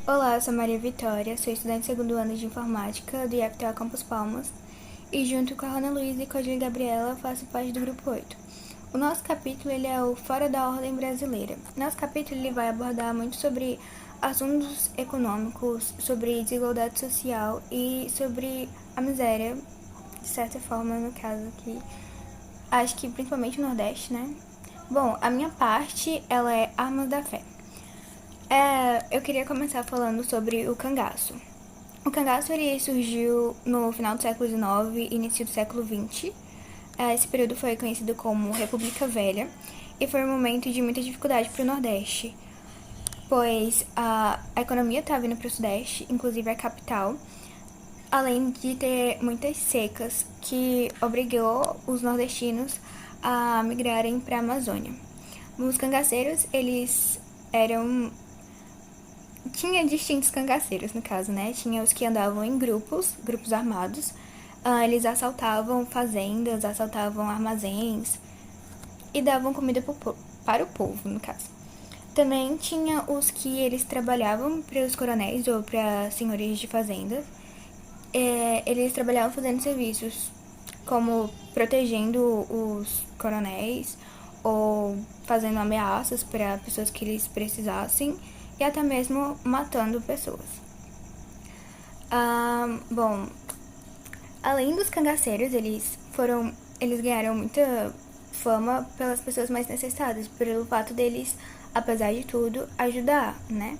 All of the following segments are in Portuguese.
Olá, eu sou Maria Vitória, sou estudante do segundo ano de Informática do IFTA Campus Palmas e junto com a Ana Luísa e com a Julia Gabriela faço parte do Grupo 8. O nosso capítulo ele é o Fora da Ordem Brasileira. Nosso capítulo ele vai abordar muito sobre assuntos econômicos, sobre desigualdade social e sobre a miséria, de certa forma, no caso aqui, acho que principalmente no Nordeste, né? Bom, a minha parte, ela é Armas da Fé. Eu queria começar falando sobre o cangaço. O cangaço ele surgiu no final do século XIX e início do século XX. Esse período foi conhecido como República Velha e foi um momento de muita dificuldade para o Nordeste, pois a economia estava vindo para o Sudeste, inclusive a capital, além de ter muitas secas que obrigou os nordestinos a migrarem para a Amazônia. Os cangaceiros, eles eram tinha distintos cangaceiros, no caso, né? Tinha os que andavam em grupos armados. Eles assaltavam fazendas, assaltavam armazéns e davam comida para o povo, no caso. Também tinha os que eles trabalhavam para os coronéis ou para senhorios de fazendas. Eles trabalhavam fazendo serviços como protegendo os coronéis ou fazendo ameaças para pessoas que eles precisassem e até mesmo matando pessoas. Bom, além dos cangaceiros, eles ganharam muita fama pelas pessoas mais necessitadas, pelo fato deles, apesar de tudo, ajudar, né?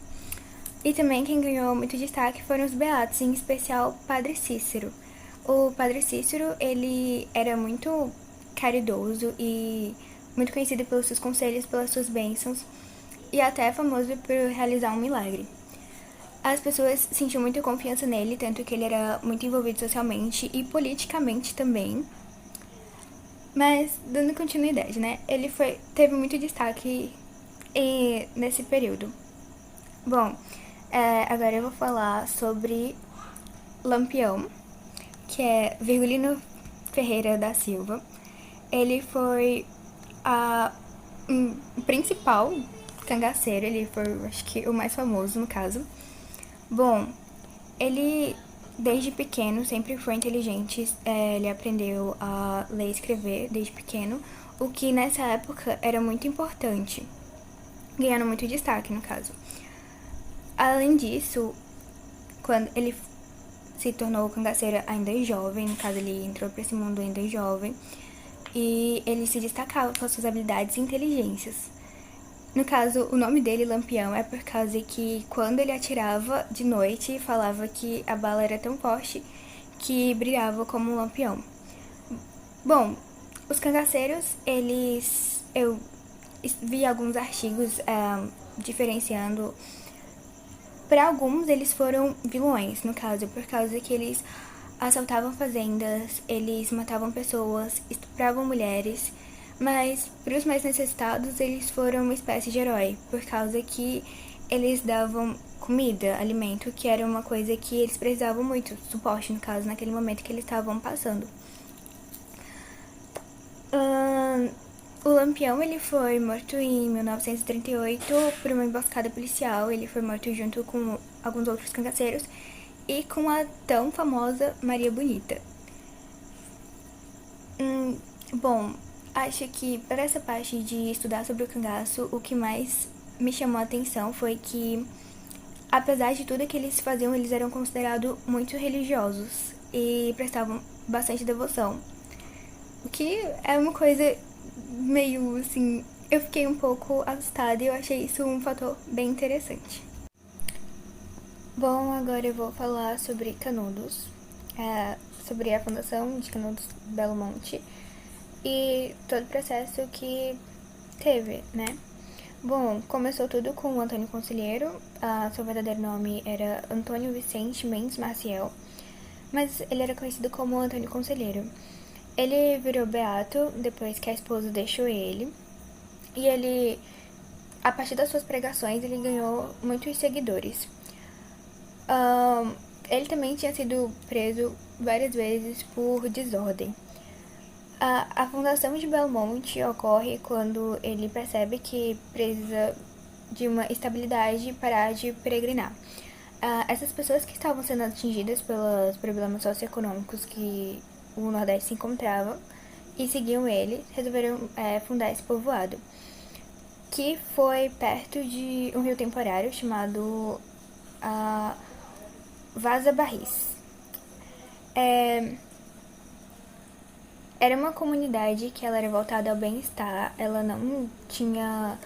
E também quem ganhou muito destaque foram os beatos, em especial Padre Cícero. O Padre Cícero, ele era muito caridoso e muito conhecido pelos seus conselhos, pelas suas bênçãos e até famoso por realizar um milagre. As pessoas sentiam muita confiança nele, tanto que ele era muito envolvido socialmente e politicamente também. Mas, dando continuidade, né? Ele teve muito destaque nesse período. Bom, agora eu vou falar sobre Lampião, que é Virgulino Ferreira da Silva. Ele foi o principal cangaceiro, ele foi, acho que, o mais famoso no caso. Bom, ele desde pequeno sempre foi inteligente, ele aprendeu a ler e escrever desde pequeno, o que nessa época era muito importante, ganhando muito destaque no caso. Além disso, quando ele se tornou cangaceiro ainda jovem, no caso ele entrou para esse mundo ainda jovem, e ele se destacava com suas habilidades e inteligências. No caso, o nome dele, Lampião, é por causa que quando ele atirava de noite, falava que a bala era tão forte que brilhava como um lampião. Bom, os cangaceiros, eu vi alguns artigos diferenciando. Para alguns, eles foram vilões, no caso, por causa que eles assaltavam fazendas, eles matavam pessoas, estupravam mulheres, mas para os mais necessitados eles foram uma espécie de herói, por causa que eles davam comida, alimento, que era uma coisa que eles precisavam muito, suporte no caso, naquele momento que eles estavam passando. O Lampião ele foi morto em 1938 por uma emboscada policial. Ele foi morto junto com alguns outros cangaceiros e com a tão famosa Maria Bonita. Bom, acho que para essa parte de estudar sobre o cangaço, o que mais me chamou a atenção foi que, apesar de tudo que eles faziam, eles eram considerados muito religiosos e prestavam bastante devoção. O que é uma coisa meio assim. Eu fiquei um pouco assustada e eu achei isso um fator bem interessante. Bom, agora eu vou falar sobre Canudos, sobre a fundação de Canudos Belo Monte e todo o processo que teve, né? Bom, começou tudo com o Antônio Conselheiro, seu verdadeiro nome era Antônio Vicente Mendes Maciel, mas ele era conhecido como Antônio Conselheiro. Ele virou beato depois que a esposa deixou ele, e ele, a partir das suas pregações, ele ganhou muitos seguidores. Ele também tinha sido preso várias vezes por desordem. A fundação de Belmonte ocorre quando ele percebe que precisa de uma estabilidade e parar de peregrinar. Essas pessoas que estavam sendo atingidas pelos problemas socioeconômicos que o Nordeste se encontrava e seguiam ele, resolveram fundar esse povoado, que foi perto de um rio temporário chamado Vaza Barris. Era uma comunidade que ela era voltada ao bem-estar, ela não tinha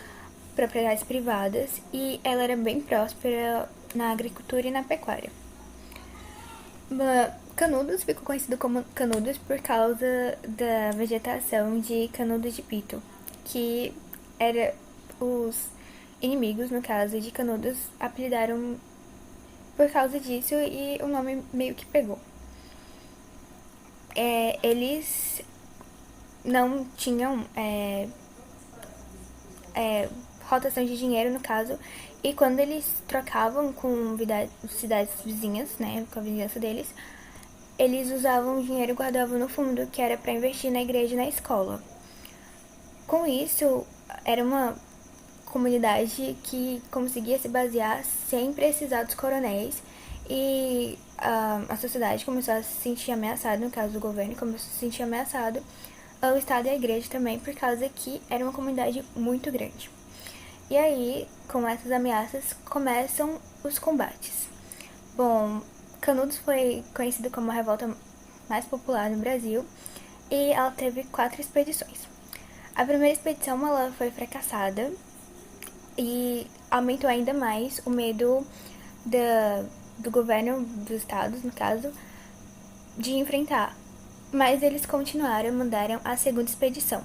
propriedades privadas e ela era bem próspera na agricultura e na pecuária. Canudos ficou conhecido como Canudos por causa da vegetação de canudos de pito, que era os inimigos, no caso de Canudos, apelidaram por causa disso e o nome meio que pegou. Eles não tinham rotação de dinheiro, no caso, e quando eles trocavam com cidades vizinhas, né, com a vizinhança deles, eles usavam o dinheiro e guardavam no fundo, que era para investir na igreja e na escola. Com isso, era uma comunidade que conseguia se basear sem precisar dos coronéis e a sociedade começou a se sentir ameaçada, no caso do governo, começou a se sentir ameaçado, o Estado e a igreja também, por causa que era uma comunidade muito grande. E aí, com essas ameaças, começam os combates. Bom, Canudos foi conhecido como a revolta mais popular no Brasil e ela teve 4 expedições. A primeira expedição ela foi fracassada e aumentou ainda mais o medo do governo dos estados, no caso, de enfrentar. Mas eles continuaram e mandaram a segunda expedição,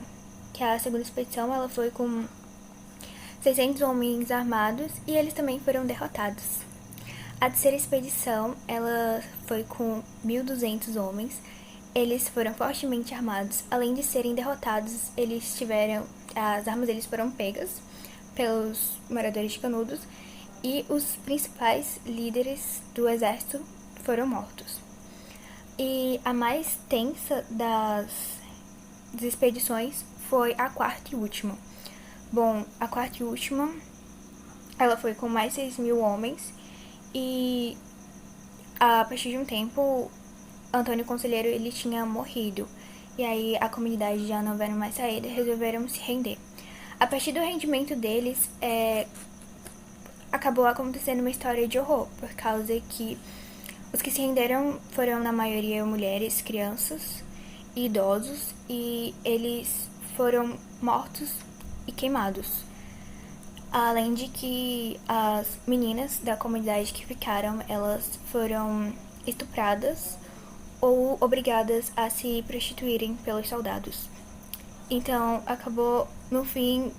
que a segunda expedição ela foi com 600 homens armados e eles também foram derrotados. A terceira expedição ela foi com 1.200 homens. Eles foram fortemente armados. Além de serem derrotados, as armas deles foram pegas pelos moradores de Canudos e os principais líderes do exército foram mortos. E a mais tensa das expedições foi a quarta e última. Bom, a quarta e última, ela foi com mais 6.000 homens e a partir de um tempo, Antônio Conselheiro ele tinha morrido. E aí a comunidade já não vendo mais saída, resolveram se render. A partir do rendimento deles, acabou acontecendo uma história de horror, por causa que os que se renderam foram, na maioria, mulheres, crianças e idosos, e eles foram mortos e queimados. Além de que as meninas da comunidade que ficaram, elas foram estupradas ou obrigadas a se prostituírem pelos soldados. Então, acabou, no fim,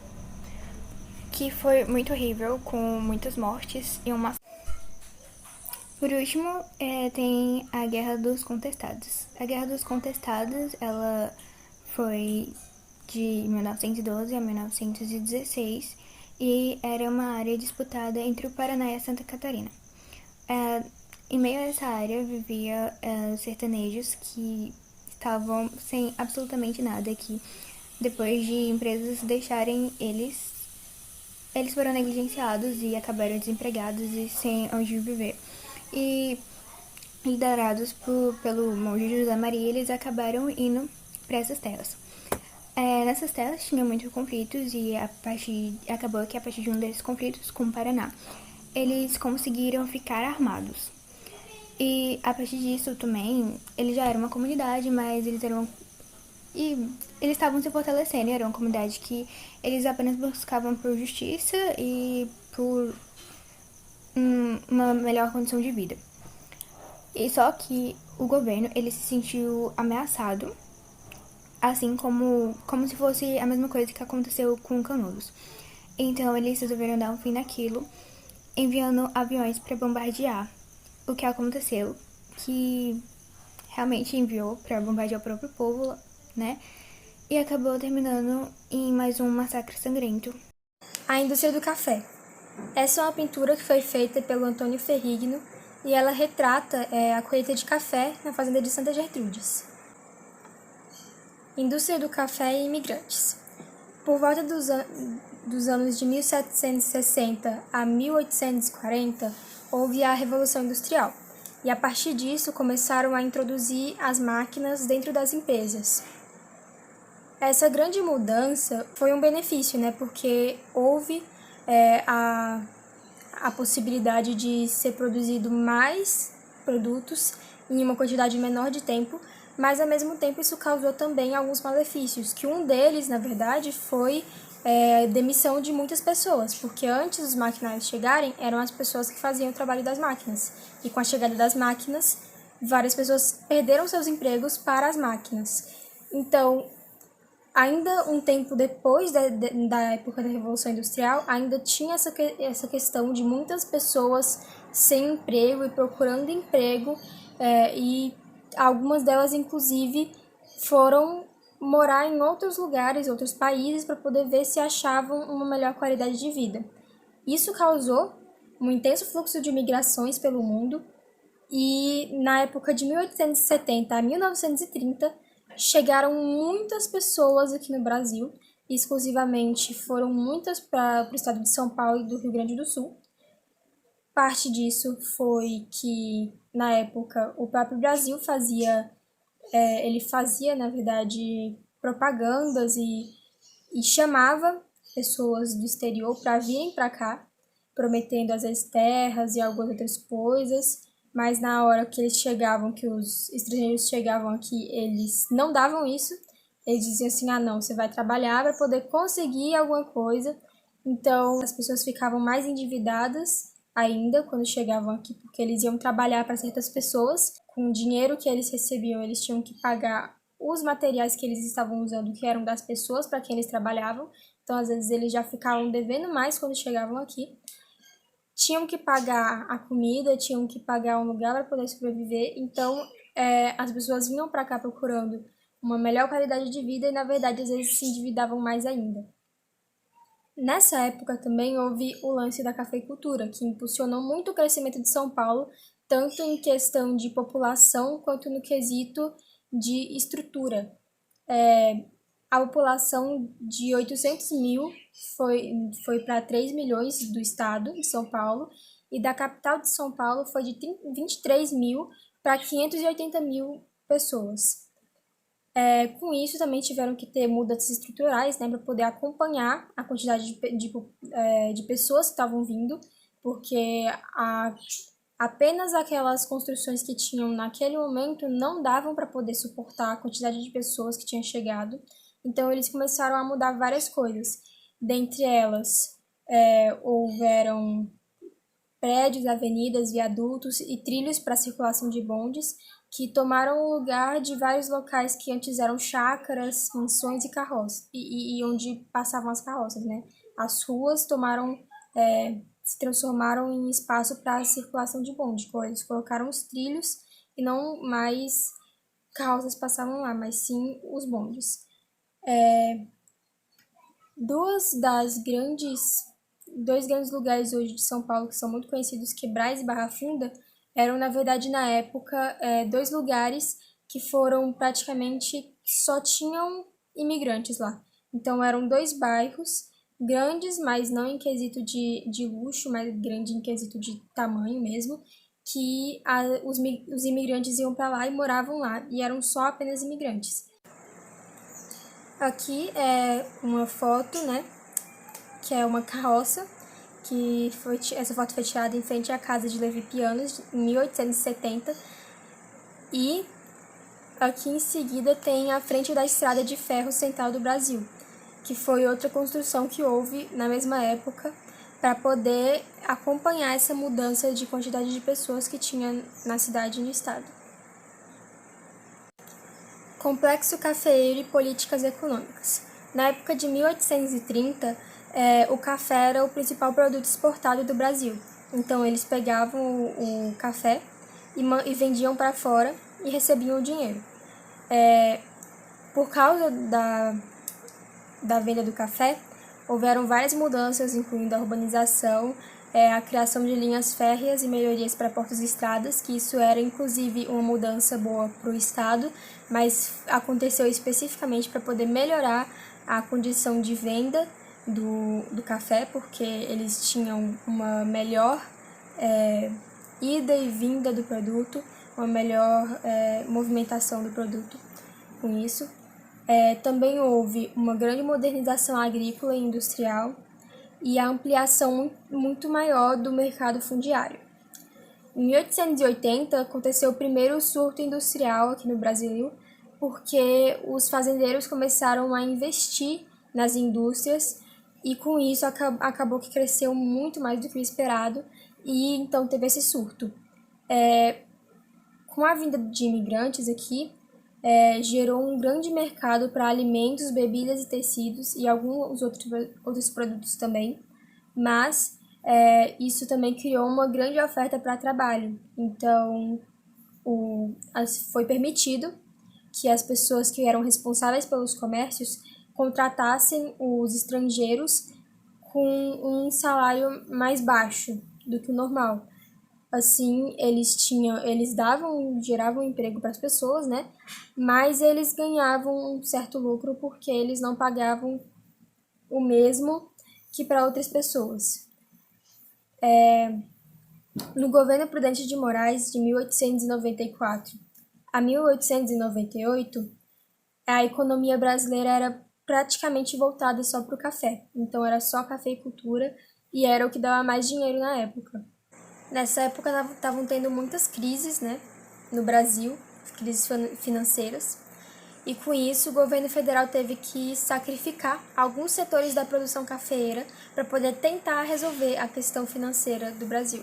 que foi muito horrível, com muitas mortes e uma... Por último, tem a Guerra dos Contestados. A Guerra dos Contestados, ela foi de 1912 a 1916 e era uma área disputada entre o Paraná e a Santa Catarina. Em meio a essa área vivia sertanejos que estavam sem absolutamente nada, que depois de empresas deixarem eles foram negligenciados e acabaram desempregados e sem onde viver. E liderados pelo monge José Maria, eles acabaram indo para essas terras. Nessas terras tinha muitos conflitos e acabou que a partir de um desses conflitos com o Paraná, eles conseguiram ficar armados. E a partir disso também, eles já eram uma comunidade, mas eles estavam se fortalecendo, era uma comunidade que eles apenas buscavam por justiça e por uma melhor condição de vida. E só que o governo, ele se sentiu ameaçado, assim como se fosse a mesma coisa que aconteceu com Canudos. Então eles resolveram dar um fim naquilo, enviando aviões para bombardear. O que aconteceu, que realmente enviou para bombardear o próprio povo, né? E acabou terminando em mais um massacre sangrento. A indústria do café. Essa é uma pintura que foi feita pelo Antônio Ferrigno e ela retrata a colheita de café na fazenda de Santa Gertrudes. Indústria do café e imigrantes. Por volta dos anos de 1760 a 1840, houve a Revolução Industrial. E a partir disso começaram a introduzir as máquinas dentro das empresas. Essa grande mudança foi um benefício, né? Porque houve a possibilidade de ser produzido mais produtos em uma quantidade menor de tempo, mas ao mesmo tempo isso causou também alguns malefícios, que um deles, na verdade, foi demissão de muitas pessoas, porque antes dos maquinários chegarem, eram as pessoas que faziam o trabalho das máquinas, e com a chegada das máquinas, várias pessoas perderam seus empregos para as máquinas. Então, ainda um tempo depois da época da Revolução Industrial, ainda tinha essa questão de muitas pessoas sem emprego e procurando emprego, e algumas delas, inclusive, foram morar em outros lugares, outros países, para poder ver se achavam uma melhor qualidade de vida. Isso causou um intenso fluxo de migrações pelo mundo, e na época de 1870 a 1930, chegaram muitas pessoas aqui no Brasil, exclusivamente foram muitas para o estado de São Paulo e do Rio Grande do Sul. Parte disso foi que, na época, o próprio Brasil fazia, na verdade, propagandas e chamava pessoas do exterior para virem para cá, prometendo às vezes terras e algumas outras coisas, mas na hora que eles chegavam, que os estrangeiros chegavam aqui, eles não davam isso, eles diziam assim, não, você vai trabalhar para poder conseguir alguma coisa. Então as pessoas ficavam mais endividadas ainda quando chegavam aqui, porque eles iam trabalhar para certas pessoas, com o dinheiro que eles recebiam, eles tinham que pagar os materiais que eles estavam usando, que eram das pessoas para quem eles trabalhavam, então às vezes eles já ficavam devendo mais quando chegavam aqui. Tinham que pagar a comida, tinham que pagar um lugar para poder sobreviver, então as pessoas vinham para cá procurando uma melhor qualidade de vida e, na verdade, às vezes se endividavam mais ainda. Nessa época também houve o lance da cafeicultura, que impulsionou muito o crescimento de São Paulo, tanto em questão de população quanto no quesito de estrutura. A população de 800 mil foi para 3 milhões do estado de São Paulo, e da capital de São Paulo foi de 23 mil para 580 mil pessoas. Com isso, também tiveram que ter mudanças estruturais, né, para poder acompanhar a quantidade de pessoas que estavam vindo, porque apenas aquelas construções que tinham naquele momento não davam para poder suportar a quantidade de pessoas que tinham chegado. Então, eles começaram a mudar várias coisas. Dentre elas, houveram prédios, avenidas, viadutos e trilhos para a circulação de bondes, que tomaram o lugar de vários locais que antes eram chácaras, mansões e carroças, e onde passavam as carroças, né? As ruas se transformaram em espaço para a circulação de bonde. Eles colocaram os trilhos e não mais carroças passavam lá, mas sim os bondes. Dois grandes lugares hoje de São Paulo que são muito conhecidos, que é Brás e Barra Funda, eram, na verdade, na época, 2 lugares que foram praticamente, só tinham imigrantes lá. Então, eram 2 bairros grandes, mas não em quesito de luxo, mas grande em quesito de tamanho mesmo, que os imigrantes iam para lá e moravam lá, e eram só apenas imigrantes. Aqui é uma foto, né, que é uma carroça, essa foto foi tirada em frente à casa de Levi Pianos, em 1870, e aqui em seguida tem a frente da Estrada de Ferro Central do Brasil, que foi outra construção que houve na mesma época para poder acompanhar essa mudança de quantidade de pessoas que tinha na cidade e no estado. Complexo cafeeiro e políticas econômicas. Na época de 1830, o café era o principal produto exportado do Brasil. Então, eles pegavam o café e vendiam para fora e recebiam o dinheiro. Por causa da venda do café, houveram várias mudanças, incluindo a urbanização, a criação de linhas férreas e melhorias para portos e estradas, que isso era inclusive uma mudança boa para o estado, mas aconteceu especificamente para poder melhorar a condição de venda do café, porque eles tinham uma melhor ida e vinda do produto, uma melhor movimentação do produto com isso. Também houve uma grande modernização agrícola e industrial e a ampliação muito maior do mercado fundiário. Em 1880, aconteceu o primeiro surto industrial aqui no Brasil, porque os fazendeiros começaram a investir nas indústrias e com isso acabou que cresceu muito mais do que o esperado e então teve esse surto. Com a vinda de imigrantes aqui, gerou um grande mercado para alimentos, bebidas e tecidos e alguns outros produtos também, mas isso também criou uma grande oferta para trabalho. Então, foi permitido que as pessoas que eram responsáveis pelos comércios contratassem os estrangeiros com um salário mais baixo do que o normal. Assim, geravam emprego para as pessoas, né? Mas eles ganhavam um certo lucro porque eles não pagavam o mesmo que para outras pessoas. No governo Prudente de Moraes, de 1894 a 1898, a economia brasileira era praticamente voltada só para o café. Então, era só cafeicultura e era o que dava mais dinheiro na época. Nessa época estavam tendo muitas crises, né, no Brasil, crises financeiras, e com isso o governo federal teve que sacrificar alguns setores da produção cafeeira para poder tentar resolver a questão financeira do Brasil.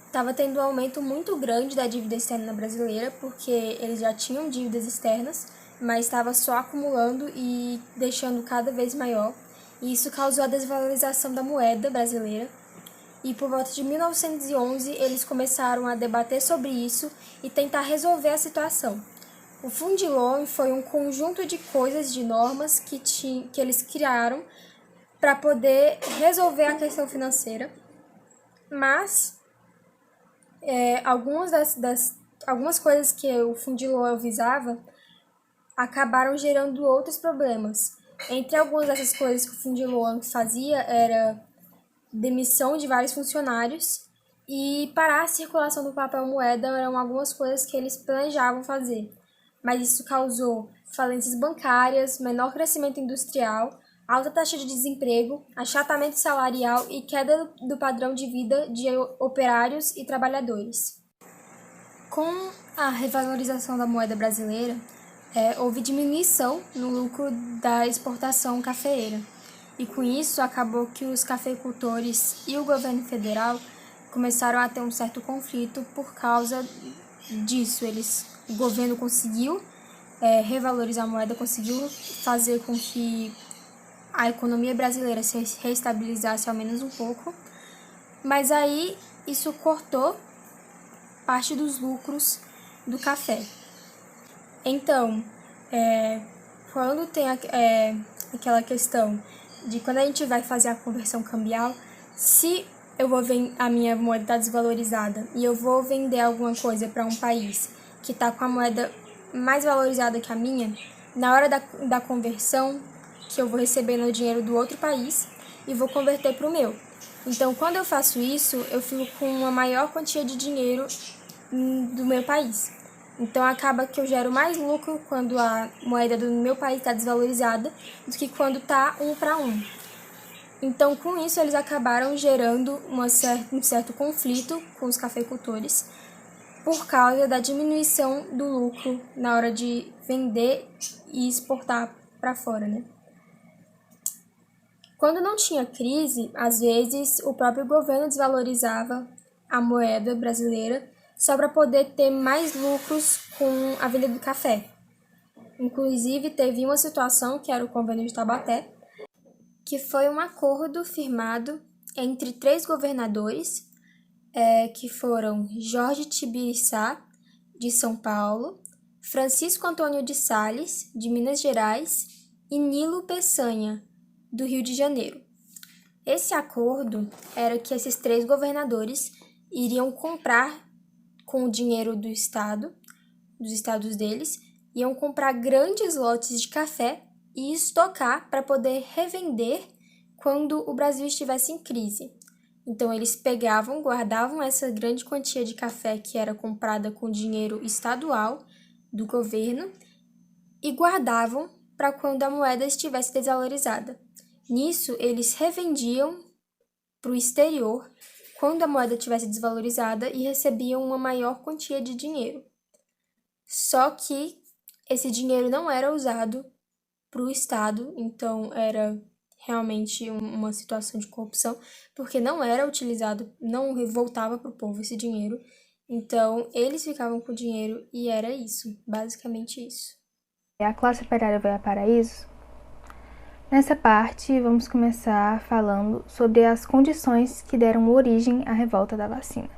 Estava tendo um aumento muito grande da dívida externa brasileira, porque eles já tinham dívidas externas, mas estava só acumulando e deixando cada vez maior, e isso causou a desvalorização da moeda brasileira. E por volta de 1911, eles começaram a debater sobre isso e tentar resolver a situação. O Fundilon foi um conjunto de coisas, de normas que eles criaram para poder resolver a questão financeira, mas algumas coisas que o Fundilon visava acabaram gerando outros problemas. Entre algumas dessas coisas que o Fundilon fazia era demissão de vários funcionários e parar a circulação do papel moeda eram algumas coisas que eles planejavam fazer. Mas isso causou falências bancárias, menor crescimento industrial, alta taxa de desemprego, achatamento salarial e queda do padrão de vida de operários e trabalhadores. Com a revalorização da moeda brasileira, houve diminuição no lucro da exportação cafeeira. E com isso acabou que os cafeicultores e o governo federal começaram a ter um certo conflito por causa disso. O governo conseguiu revalorizar a moeda, conseguiu fazer com que a economia brasileira se reestabilizasse ao menos um pouco, mas aí isso cortou parte dos lucros do café. Então, quando tem aquela questão de quando a gente vai fazer a conversão cambial, se a minha moeda está desvalorizada e eu vou vender alguma coisa para um país que está com a moeda mais valorizada que a minha, na hora da conversão, que eu vou receber no dinheiro do outro país e vou converter para o meu. Então, quando eu faço isso, eu fico com uma maior quantia de dinheiro do meu país. Então, acaba que eu gero mais lucro quando a moeda do meu país está desvalorizada do que quando está 1 para 1. Então, com isso, eles acabaram gerando um certo conflito com os cafeicultores por causa da diminuição do lucro na hora de vender e exportar para fora, né? Quando não tinha crise, às vezes o próprio governo desvalorizava a moeda brasileira só para poder ter mais lucros com a venda do café. Inclusive, teve uma situação, que era o Convênio de Taubaté, que foi um acordo firmado entre 3 governadores, que foram Jorge Tibiriçá, de São Paulo, Francisco Antônio de Sales, de Minas Gerais, e Nilo Peçanha, do Rio de Janeiro. Esse acordo era que esses 3 governadores iriam comprar com o dinheiro do estado, dos estados deles, iam comprar grandes lotes de café e estocar para poder revender quando o Brasil estivesse em crise. Então, eles pegavam, guardavam essa grande quantia de café que era comprada com dinheiro estadual do governo e guardavam para quando a moeda estivesse desvalorizada. Nisso, eles revendiam para o exterior quando a moeda estivesse desvalorizada e recebiam uma maior quantia de dinheiro. Só que esse dinheiro não era usado para o Estado, então era realmente uma situação de corrupção, porque não era utilizado, não voltava para o povo esse dinheiro. Então, eles ficavam com o dinheiro e era isso, basicamente isso. A classe operária vai a paraíso? Nessa parte, vamos começar falando sobre as condições que deram origem à revolta da vacina.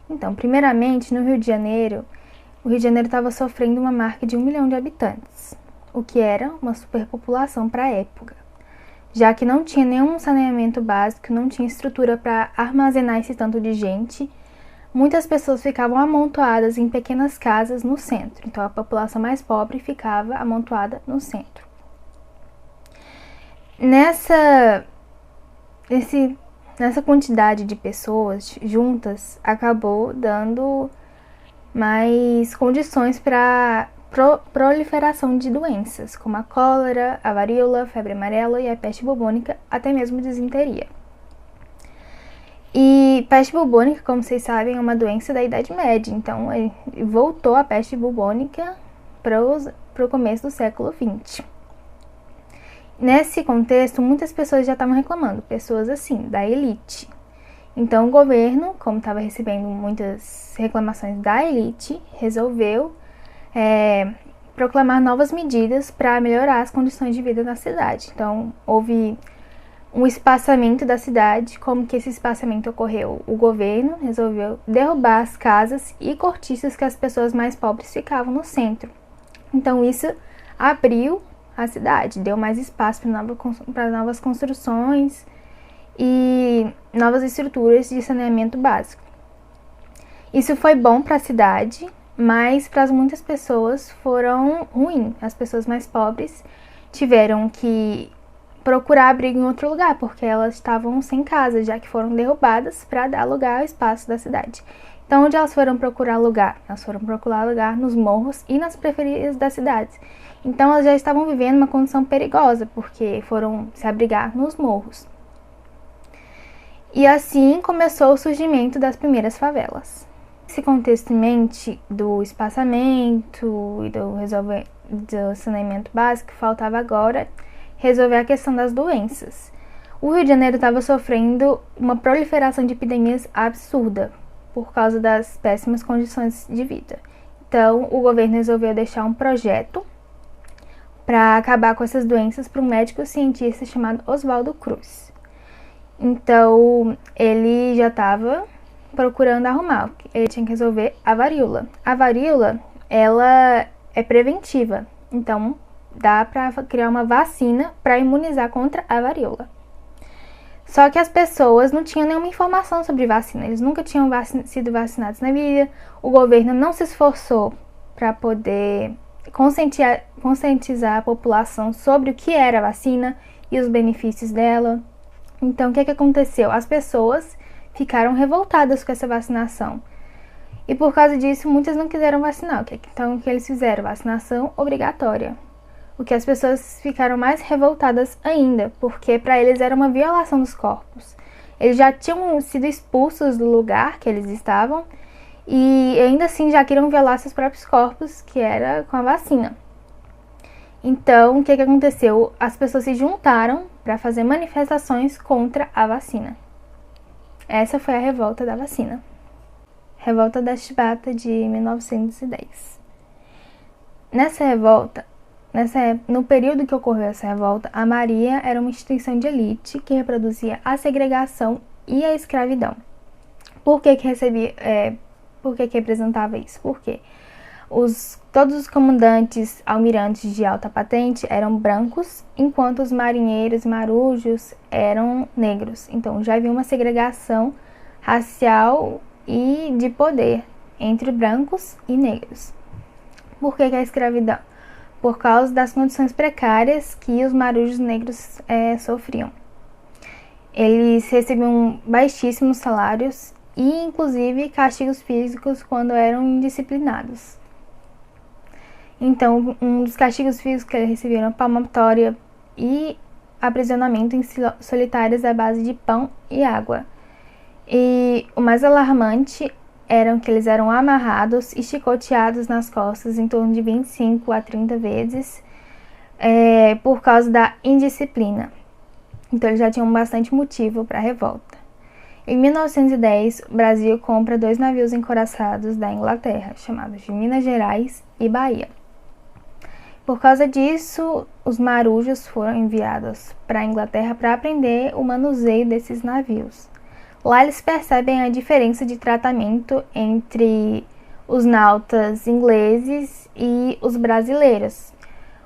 Então, primeiramente, no Rio de Janeiro, o Rio de Janeiro estava sofrendo uma marca de 1 milhão de habitantes, o que era uma superpopulação para a época, já que não tinha nenhum saneamento básico, não tinha estrutura para armazenar esse tanto de gente. Muitas pessoas ficavam amontoadas em pequenas casas no centro, então a população mais pobre ficava amontoada no centro. Nessa quantidade de pessoas juntas, acabou dando mais condições para proliferação de doenças, como a cólera, a varíola, febre amarela e a peste bubônica, até mesmo disenteria. E peste bubônica, como vocês sabem, é uma doença da Idade Média, então voltou a peste bubônica para o começo do século XX. Nesse contexto, muitas pessoas já estavam reclamando, pessoas assim, da elite. Então o governo, como estava recebendo muitas reclamações da elite, resolveu proclamar novas medidas para melhorar as condições de vida na cidade. Então houve um espaçamento da cidade. Como que esse espaçamento ocorreu? O governo resolveu derrubar as casas e cortiços que as pessoas mais pobres ficavam no centro. Então isso abriu a cidade, deu mais espaço para novas construções e novas estruturas de saneamento básico. Isso foi bom para a cidade, mas para muitas pessoas foram ruim. As pessoas mais pobres tiveram que procurar abrigo em outro lugar, porque elas estavam sem casa, já que foram derrubadas para dar lugar ao espaço da cidade. Então, onde elas foram procurar lugar? Elas foram procurar lugar nos morros e nas periferias das cidades. Então, elas já estavam vivendo uma condição perigosa, porque foram se abrigar nos morros. E assim começou o surgimento das primeiras favelas. Nesse contexto em mente do espaçamento e do saneamento básico, faltava agora resolver a questão das doenças. O Rio de Janeiro estava sofrendo uma proliferação de epidemias absurda por causa das péssimas condições de vida. Então, o governo resolveu deixar um projeto para acabar com essas doenças para um médico cientista chamado Oswaldo Cruz. Então, ele já estava procurando arrumar. Ele tinha que resolver a varíola. A varíola, ela é preventiva. Então, dá para criar uma vacina para imunizar contra a varíola. Só que as pessoas não tinham nenhuma informação sobre vacina. Eles nunca tinham sido vacinados na vida. O governo não se esforçou para poder conscientizar a população sobre o que era a vacina e os benefícios dela. Então, o que aconteceu? As pessoas ficaram revoltadas com essa vacinação. E por causa disso, muitas não quiseram vacinar. Então, o que eles fizeram? Vacinação obrigatória. O que as pessoas ficaram mais revoltadas ainda, porque para eles era uma violação dos corpos. Eles já tinham sido expulsos do lugar que eles estavam e ainda assim já queriam violar seus próprios corpos, que era com a vacina. Então, o que aconteceu? As pessoas se juntaram para fazer manifestações contra a vacina. Essa foi a revolta da vacina. Revolta da Chibata de 1910. Nessa revolta, no período que ocorreu essa revolta, a Maria era uma instituição de elite que reproduzia a segregação e a escravidão. Por que representava isso? Porque todos os comandantes, almirantes de alta patente eram brancos, enquanto os marinheiros e marujos eram negros. Então já havia uma segregação racial e de poder entre brancos e negros. Por que a escravidão? Por causa das condições precárias que os marujos negros sofriam. Eles recebiam baixíssimos salários e, inclusive, castigos físicos quando eram indisciplinados. Então, um dos castigos físicos que eles receberam palmatória e aprisionamento em solitárias à base de pão e água. E o mais alarmante era que eles eram amarrados e chicoteados nas costas em torno de 25 a 30 vezes por causa da indisciplina. Então eles já tinham bastante motivo para a revolta. Em 1910, o Brasil compra 2 navios encouraçados da Inglaterra, chamados de Minas Gerais e Bahia. Por causa disso, os marujos foram enviados para a Inglaterra para aprender o manuseio desses navios. Lá eles percebem a diferença de tratamento entre os nautas ingleses e os brasileiros.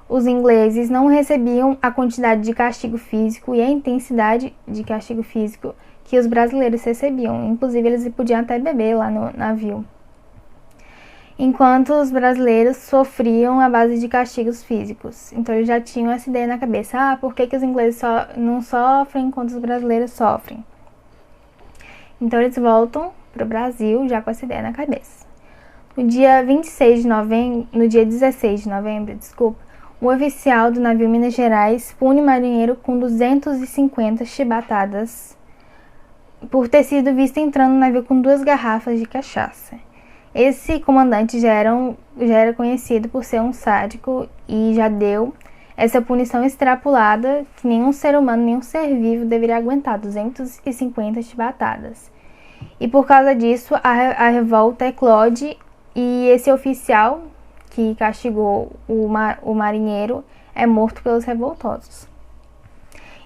Os ingleses não recebiam a quantidade de castigo físico e a intensidade de castigo físico que os brasileiros recebiam. Inclusive, eles podiam até beber lá no navio. Enquanto os brasileiros sofriam à base de castigos físicos. Então, eles já tinham essa ideia na cabeça. Por que os ingleses não sofrem enquanto os brasileiros sofrem? Então, eles voltam para o Brasil já com essa ideia na cabeça. No dia 16 de novembro, o oficial do navio Minas Gerais pune o marinheiro com 250 chibatadas por ter sido visto entrando no navio com 2 garrafas de cachaça. Esse comandante já era conhecido por ser um sádico e já deu essa punição extrapolada que nenhum ser humano, nenhum ser vivo deveria aguentar, 250 chibatadas. E por causa disso, a revolta eclode e esse oficial que castigou o marinheiro é morto pelos revoltosos.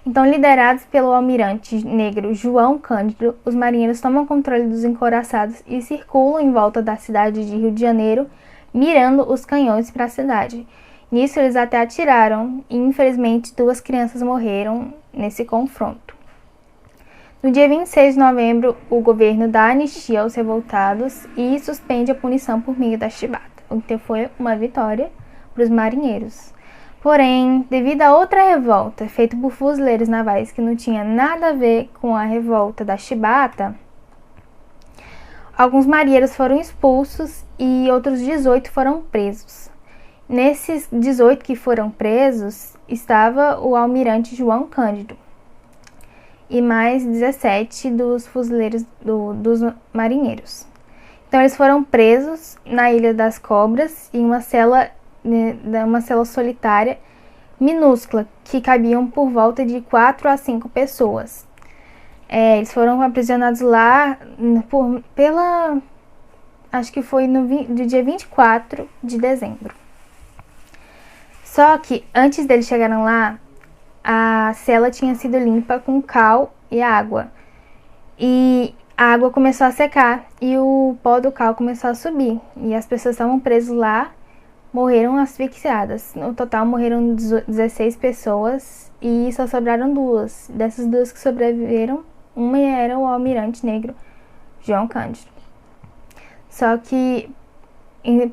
Então, liderados pelo almirante negro João Cândido, os marinheiros tomam controle dos encouraçados e circulam em volta da cidade de Rio de Janeiro, mirando os canhões para a cidade. Nisso, eles até atiraram e, infelizmente, 2 crianças morreram nesse confronto. No dia 26 de novembro, o governo dá anistia aos revoltados e suspende a punição por meio da chibata, o que foi uma vitória para os marinheiros. Porém, devido a outra revolta feita por fuzileiros navais que não tinha nada a ver com a revolta da chibata, alguns marinheiros foram expulsos e outros 18 foram presos. Nesses 18 que foram presos estava o almirante João Cândido e mais 17 dos fuzileiros dos marinheiros. Então eles foram presos na Ilha das Cobras em uma cela solitária minúscula que cabiam por volta de 4 a 5 pessoas. Eles foram aprisionados lá acho que foi do dia 24 de dezembro. Só que antes deles chegarem lá, a cela tinha sido limpa com cal e água. E a água começou a secar e o pó do cal começou a subir. E as pessoas estavam presas lá, morreram asfixiadas. No total morreram 16 pessoas e só sobraram 2. Dessas 2 que sobreviveram, uma era o almirante negro João Cândido. Só que,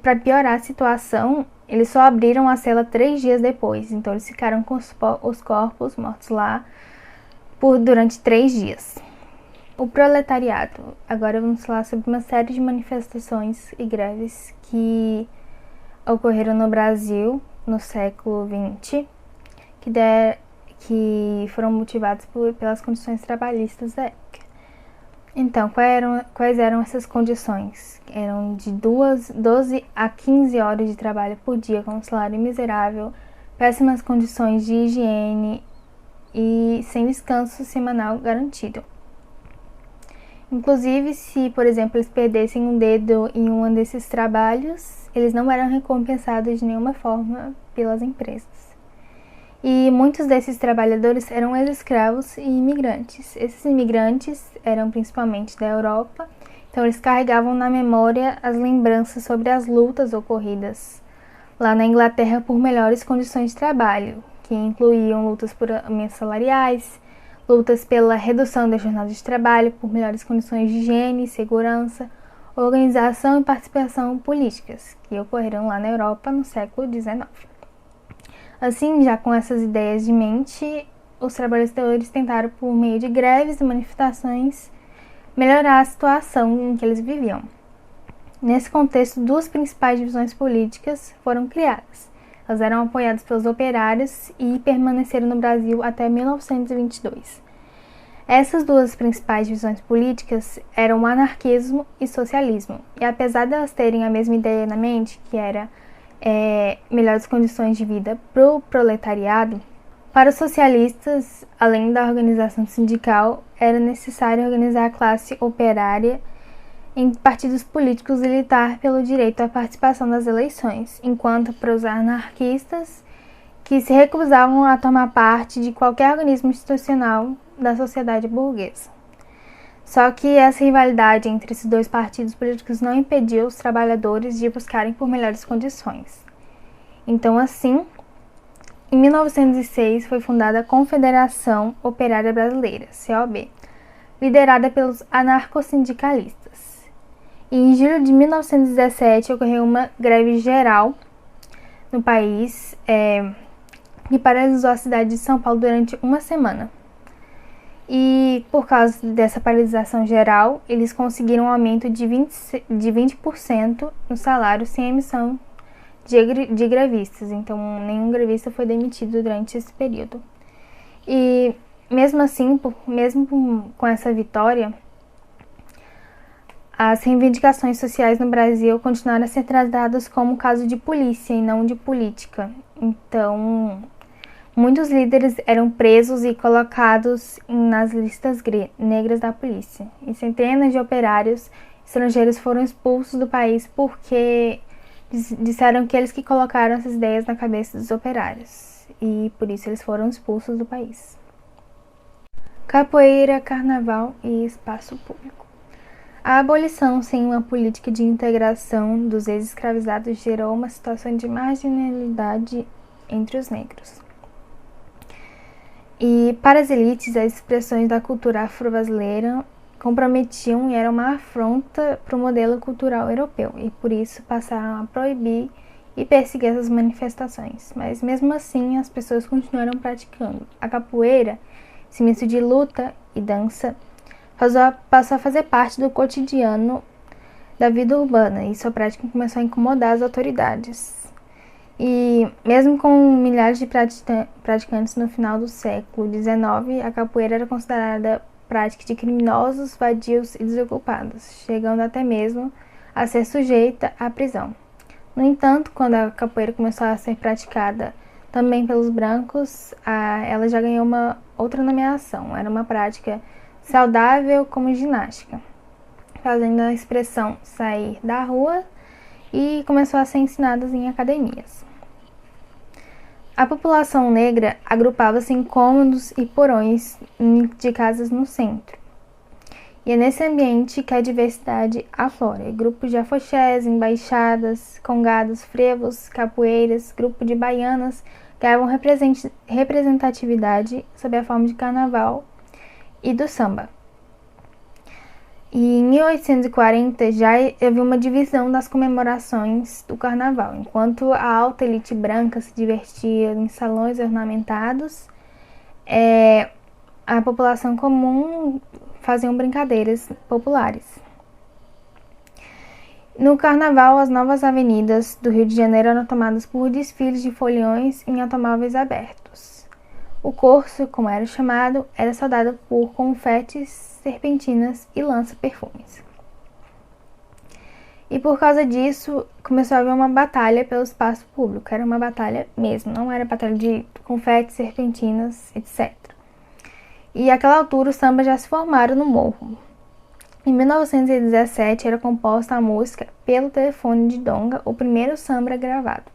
para piorar a situação, eles só abriram a cela 3 dias depois. Então eles ficaram com os corpos mortos lá durante 3 dias. O proletariado. Agora vamos falar sobre uma série de manifestações e greves que ocorreram no Brasil no século XX, que foram motivados pelas condições trabalhistas da época. Então, quais eram essas condições? Eram de 12 a 15 horas de trabalho por dia com um salário miserável, péssimas condições de higiene e sem descanso semanal garantido. Inclusive, se, por exemplo, eles perdessem um dedo em um desses trabalhos, eles não eram recompensados de nenhuma forma pelas empresas. E muitos desses trabalhadores eram ex-escravos e imigrantes. Esses imigrantes eram principalmente da Europa, então eles carregavam na memória as lembranças sobre as lutas ocorridas lá na Inglaterra por melhores condições de trabalho, que incluíam lutas por aumentos salariais, lutas pela redução da jornada de trabalho, por melhores condições de higiene, segurança, organização e participação políticas, que ocorreram lá na Europa no século XIX. Assim, já com essas ideias de mente, os trabalhadores tentaram, por meio de greves e manifestações, melhorar a situação em que eles viviam. Nesse contexto, duas principais divisões políticas foram criadas. Elas eram apoiadas pelos operários e permaneceram no Brasil até 1922. Essas duas principais divisões políticas eram o anarquismo e o socialismo. E apesar de elas terem a mesma ideia na mente, que era melhores condições de vida para o proletariado, para os socialistas, além da organização sindical, era necessário organizar a classe operária em partidos políticos e lutar pelo direito à participação das eleições, enquanto para os anarquistas, que se recusavam a tomar parte de qualquer organismo institucional da sociedade burguesa. Só que essa rivalidade entre esses dois partidos políticos não impediu os trabalhadores de buscarem por melhores condições. Então, assim, em 1906 foi fundada a Confederação Operária Brasileira, COB, liderada pelos anarcossindicalistas. E em julho de 1917 ocorreu uma greve geral no país que paralisou a cidade de São Paulo durante uma semana. E por causa dessa paralisação geral, eles conseguiram um aumento de 20% no salário sem emissão de grevistas. Então, nenhum grevista foi demitido durante esse período. E mesmo assim, mesmo com essa vitória, as reivindicações sociais no Brasil continuaram a ser tratadas como caso de polícia e não de política. Então, muitos líderes eram presos e colocados nas listas negras da polícia. E centenas de operários estrangeiros foram expulsos do país porque disseram que eles que colocaram essas ideias na cabeça dos operários. E por isso eles foram expulsos do país. Capoeira, carnaval e espaço público. A abolição sem uma política de integração dos ex-escravizados gerou uma situação de marginalidade entre os negros. E para as elites, as expressões da cultura afro-brasileira comprometiam e eram uma afronta para o modelo cultural europeu, e por isso passaram a proibir e perseguir essas manifestações. Mas mesmo assim, as pessoas continuaram praticando. A capoeira, esse misto de luta e dança, passou a fazer parte do cotidiano da vida urbana, e sua prática começou a incomodar as autoridades. E mesmo com milhares de praticantes no final do século XIX, a capoeira era considerada prática de criminosos, vadios e desocupados, chegando até mesmo a ser sujeita à prisão. No entanto, quando a capoeira começou a ser praticada também pelos brancos, ela já ganhou uma outra nomeação. Era uma prática saudável como ginástica, fazendo a expressão sair da rua, e começou a ser ensinada em academias. A população negra agrupava-se em cômodos e porões de casas no centro. E é nesse ambiente que a diversidade aflora. Grupos de afoxés, embaixadas, congados, frevos, capoeiras, grupo de baianas ganhavam representatividade sob a forma de carnaval e do samba. E em 1840 já havia uma divisão das comemorações do carnaval. Enquanto a alta elite branca se divertia em salões ornamentados, a população comum faziam brincadeiras populares. No carnaval, as novas avenidas do Rio de Janeiro eram tomadas por desfiles de foliões em automóveis abertos. O corso, como era chamado, era saudado por confetes, serpentinas e lança-perfumes. E por causa disso, começou a haver uma batalha pelo espaço público. Era uma batalha mesmo, não era batalha de confetes, serpentinas, etc. E àquela altura, os sambas já se formaram no morro. Em 1917, era composta a música Pelo Telefone de Donga, o primeiro samba gravado.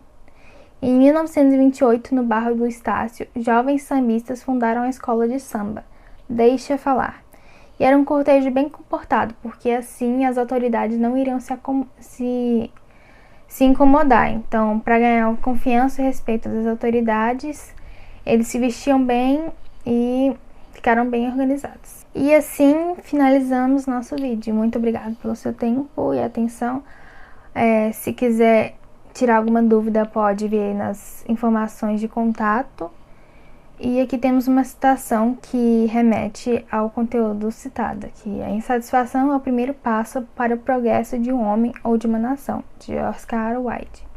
Em 1928, no bairro do Estácio, jovens sambistas fundaram a escola de samba, Deixa Falar. E era um cortejo bem comportado, porque assim as autoridades não iriam se incomodar. Então, para ganhar confiança e respeito das autoridades, eles se vestiam bem e ficaram bem organizados. E assim finalizamos nosso vídeo. Muito obrigada pelo seu tempo e atenção. Se quiser tirar alguma dúvida, pode ver nas informações de contato. E aqui temos uma citação que remete ao conteúdo citado, que a insatisfação é o primeiro passo para o progresso de um homem ou de uma nação, de Oscar Wilde.